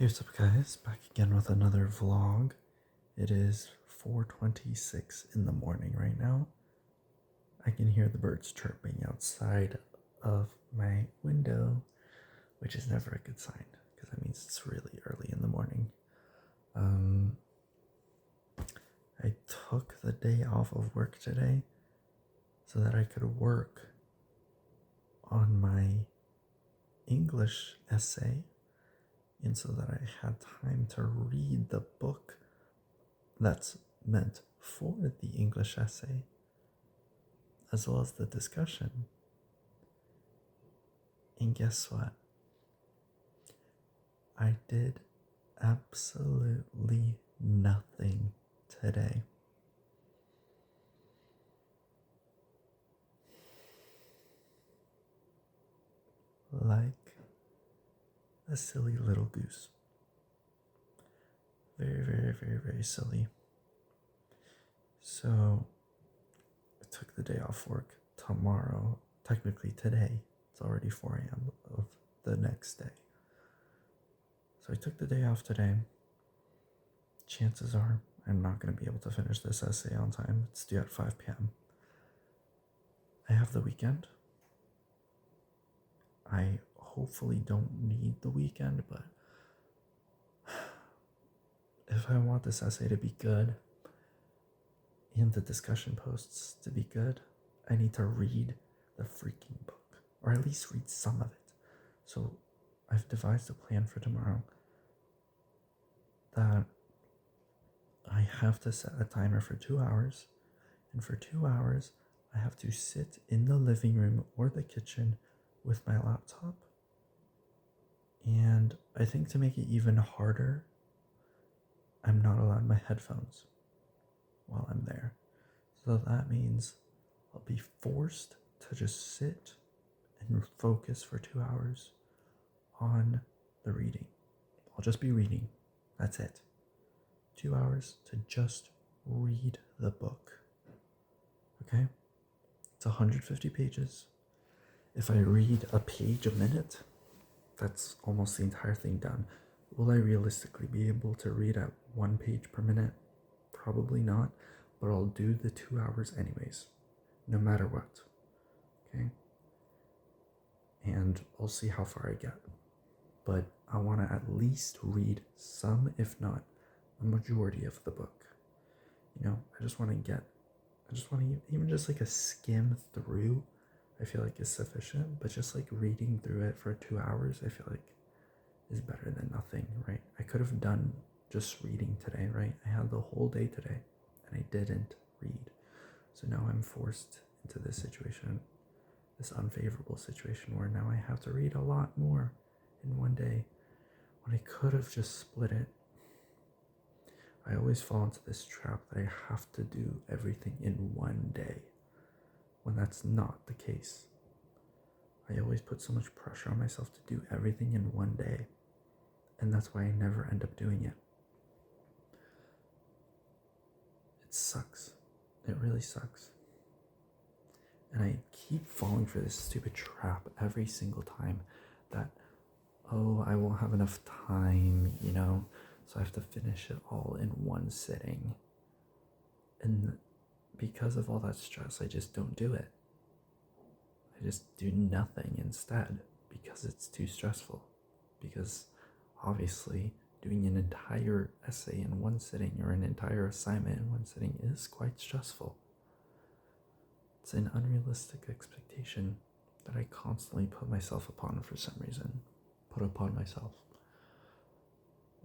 Hey, what's up, guys? Back again with another vlog. It is 4:26 in the morning right now. I can hear the birds chirping outside of my window, which is never a good sign because that means it's really early in the morning. Um, I took the day off of work today so that I could work on my English essay and so that I had time to read the book that's meant for the English essay, as well as the discussion. And guess what? I did absolutely nothing today. Like a silly little goose. Very, very, very, very silly. So I took the day off work tomorrow. Technically today. It's already 4 a.m. of the next day. So I took the day off today. Chances are I'm not going to be able to finish this essay on time. It's due at 5 p.m. I have the weekend. I hopefully don't need the weekend, but if I want this essay to be good and the discussion posts to be good, I need to read the freaking book, or at least read some of it. So I've devised a plan for tomorrow that I have to set a timer for 2 hours, and for 2 hours, I have to sit in the living room or the kitchen with my laptop. And I think to make it even harder, I'm not allowed my headphones while I'm there. So that means I'll be forced to just sit and focus for 2 hours on the reading. I'll just be reading. That's it. 2 hours to just read the book. Okay? It's 150 pages. If I read a page a minute, that's almost the entire thing done. Will I realistically be able to read at 1 page per minute? Probably not, but I'll do the 2 hours anyways, no matter what. Okay? And I'll see how far I get. But I want to at least read some, if not a majority of the book. I just want to even just like a skim through, I feel like is sufficient, but just like reading through it for 2 hours, I feel like is better than nothing, right? I could have done just reading today, right? I had the whole day today and I didn't read. So now I'm forced into this situation, this unfavorable situation where now I have to read a lot more in one day when I could have just split it. I always fall into this trap that I have to do everything in one day when that's not the case. I always put so much pressure on myself to do everything in one day, and that's why I never end up doing it. It sucks. It really sucks. And I keep falling for this stupid trap every single time that, oh, I won't have enough time, so I have to finish it all in one sitting. And because of all that stress, I just don't do it. I just do nothing instead because it's too stressful. Because obviously, doing an entire essay in one sitting or an entire assignment in one sitting is quite stressful. It's an unrealistic expectation that I constantly put myself upon for some reason. Put upon myself.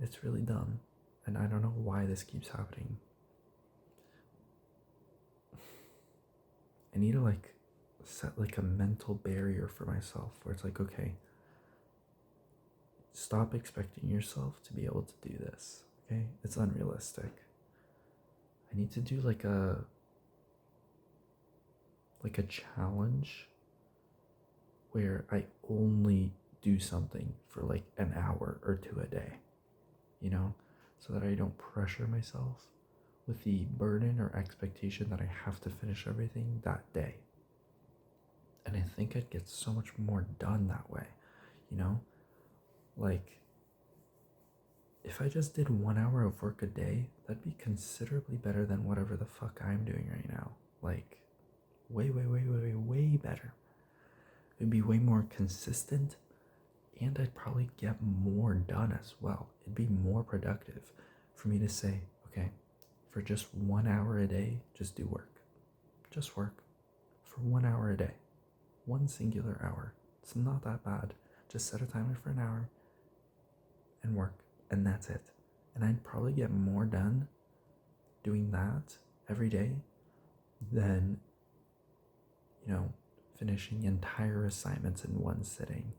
It's really dumb, and I don't know why this keeps happening. I need to set a mental barrier for myself where it's like, okay, stop expecting yourself to be able to do this. Okay? It's unrealistic. I need to do like a challenge where I only do something for an hour or two a day, so that I don't pressure myself with the burden or expectation that I have to finish everything that day. And I think I'd get so much more done that way, like if I just did 1 hour of work a day, that'd be considerably better than whatever the fuck I'm doing right now. Like, way, way, way, way, way, way better. It'd be way more consistent, and I'd probably get more done as well. It'd be more productive for me to say, okay, for just 1 hour a day, just do work. Just work for 1 hour a day. One singular hour. It's not that bad. Just set a timer for an hour and work, and that's it. And I'd probably get more done doing that every day than, finishing entire assignments in one sitting,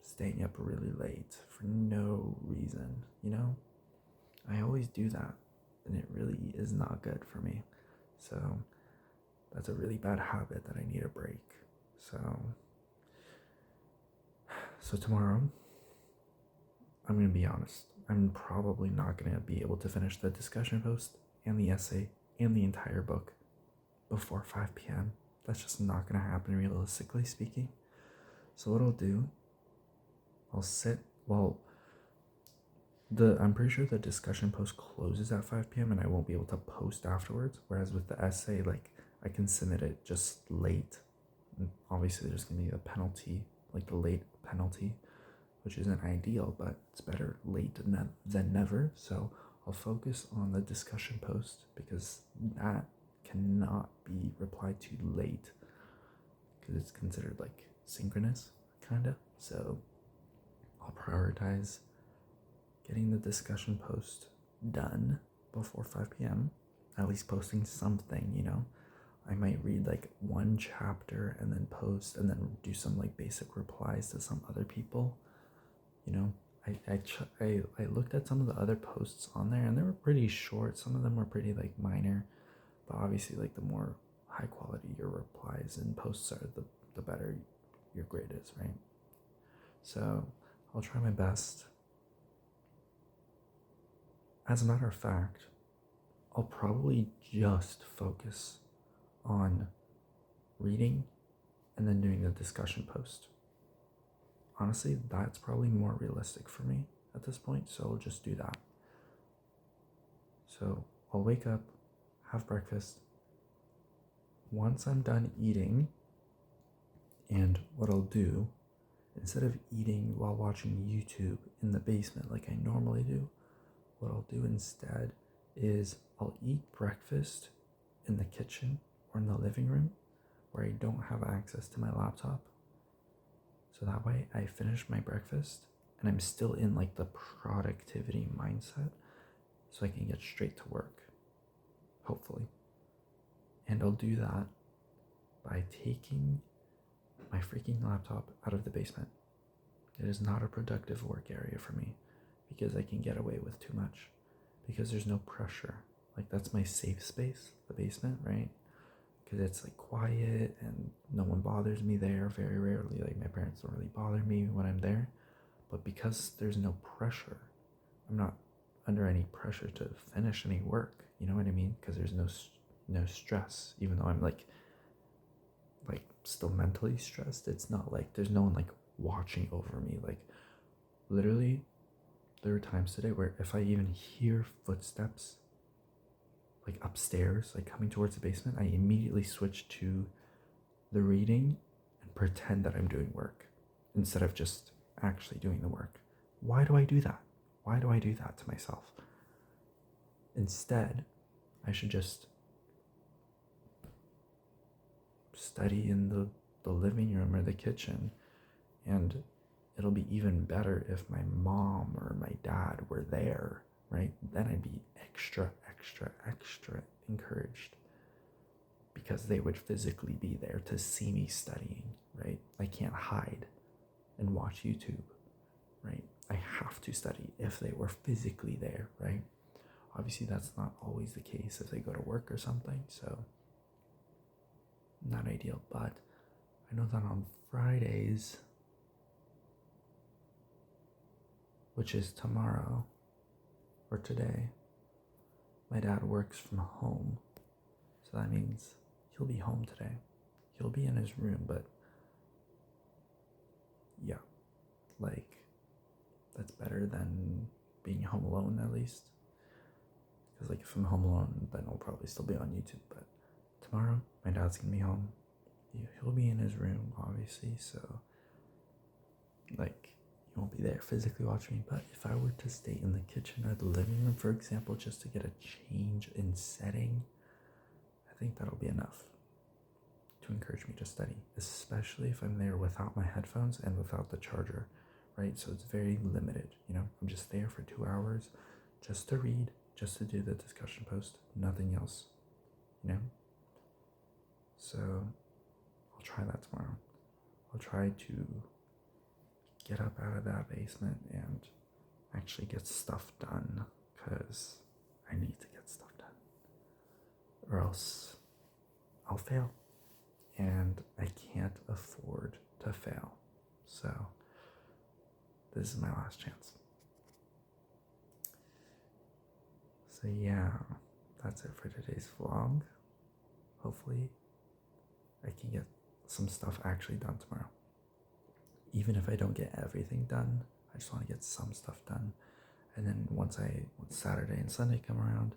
staying up really late for no reason, I always do that, and it really is not good for me. So that's a really bad habit that I need a break. So tomorrow, I'm going to be honest, I'm probably not going to be able to finish the discussion post and the essay and the entire book before 5 p.m. That's just not going to happen, realistically speaking. So what I'll do, I'll sit, I'm pretty sure the discussion post closes at 5 p.m. and I won't be able to post afterwards. Whereas with the essay, like, I can submit it just late. And obviously, there's going to be a penalty, like the late penalty, which isn't ideal, but it's better late than never. So I'll focus on the discussion post because that cannot be replied to late because it's considered like synchronous, kind of. So I'll prioritize getting the discussion post done before 5 p.m. At least posting something, I might read like one chapter and then post and then do some like basic replies to some other people. I looked at some of the other posts on there and they were pretty short. Some of them were pretty like minor, but obviously like the more high quality your replies and posts are, the better your grade is, right? So I'll try my best. As a matter of fact, I'll probably just focus on reading and then doing the discussion post. Honestly, that's probably more realistic for me at this point, so I'll just do that. So I'll wake up, have breakfast. Once I'm done eating, and what I'll do, instead of eating while watching YouTube in the basement like I normally do, what I'll do instead is I'll eat breakfast in the kitchen or in the living room where I don't have access to my laptop. So that way I finish my breakfast and I'm still in like the productivity mindset so I can get straight to work, hopefully. And I'll do that by taking my freaking laptop out of the basement. It is not a productive work area for me because I can get away with too much because there's no pressure. Like, that's my safe space, the basement, right? Because it's like quiet and no one bothers me there very rarely. Like, my parents don't really bother me when I'm there. But because there's no pressure, I'm not under any pressure to finish any work. You know what I mean? Because there's no stress, even though I'm like still mentally stressed. It's not like there's no one like watching over me. Like, literally, there were times today where if I even hear footsteps like upstairs, like coming towards the basement, I immediately switch to the reading and pretend that I'm doing work instead of just actually doing the work. Why do I do that? Why do I do that to myself? Instead, I should just study in the living room or the kitchen, and it'll be even better if my mom or my dad were there, right? Then I'd be extra encouraged because they would physically be there to see me studying, right? I can't hide and watch YouTube, right? I have to study if they were physically there, right? Obviously, that's not always the case if they go to work or something, so not ideal. But I know that on Fridays, which is tomorrow or today, my dad works from home. So that means he'll be home today. He'll be in his room, but yeah, like, that's better better than being home alone, at least. Because, like, if I'm home alone, then I'll probably still be on YouTube. But tomorrow, my dad's gonna be home. He'll be in his room, obviously, so, like, he won't be there physically watching me. But if I were to stay in the kitchen or the living room, for example, just to get a change in setting, I think that'll be enough to encourage me to study, especially if I'm there without my headphones and without the charger, right? So it's very limited, I'm just there for 2 hours just to read, just to do the discussion post, nothing else, So I'll try that tomorrow. I'll try to get up out of that basement and actually get stuff done, because I need to get stuff done, or else I'll fail. And I can't afford to fail. So this is my last chance. So yeah, that's it for today's vlog. Hopefully I can get some stuff actually done tomorrow. Even if I don't get everything done, I just want to get some stuff done. And then once Saturday and Sunday come around,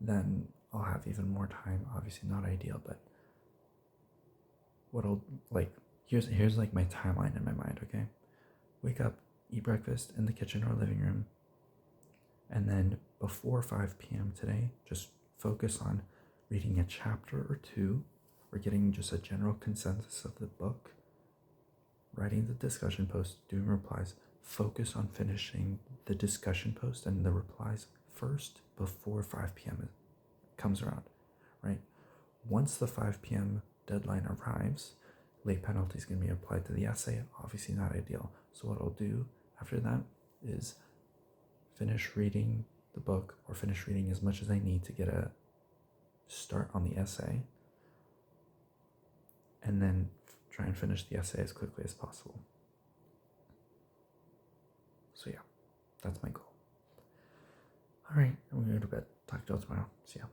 then I'll have even more time. Obviously not ideal, but here's like my timeline in my mind, okay? Wake up, eat breakfast in the kitchen or living room, and then before 5 p.m. today, just focus on reading a chapter or two, or getting just a general consensus of the book, writing the discussion post, doing replies. Focus on finishing the discussion post and the replies first before 5 p.m. comes around, right? Once the 5 p.m. deadline arrives, late penalty is going to be applied to the essay. Obviously not ideal. So what I'll do after that is finish reading the book, or finish reading as much as I need to get a start on the essay, and then try and finish the essay as quickly as possible. So yeah, that's my goal. All right, I'm going to go to bed. Talk to you all tomorrow. See ya.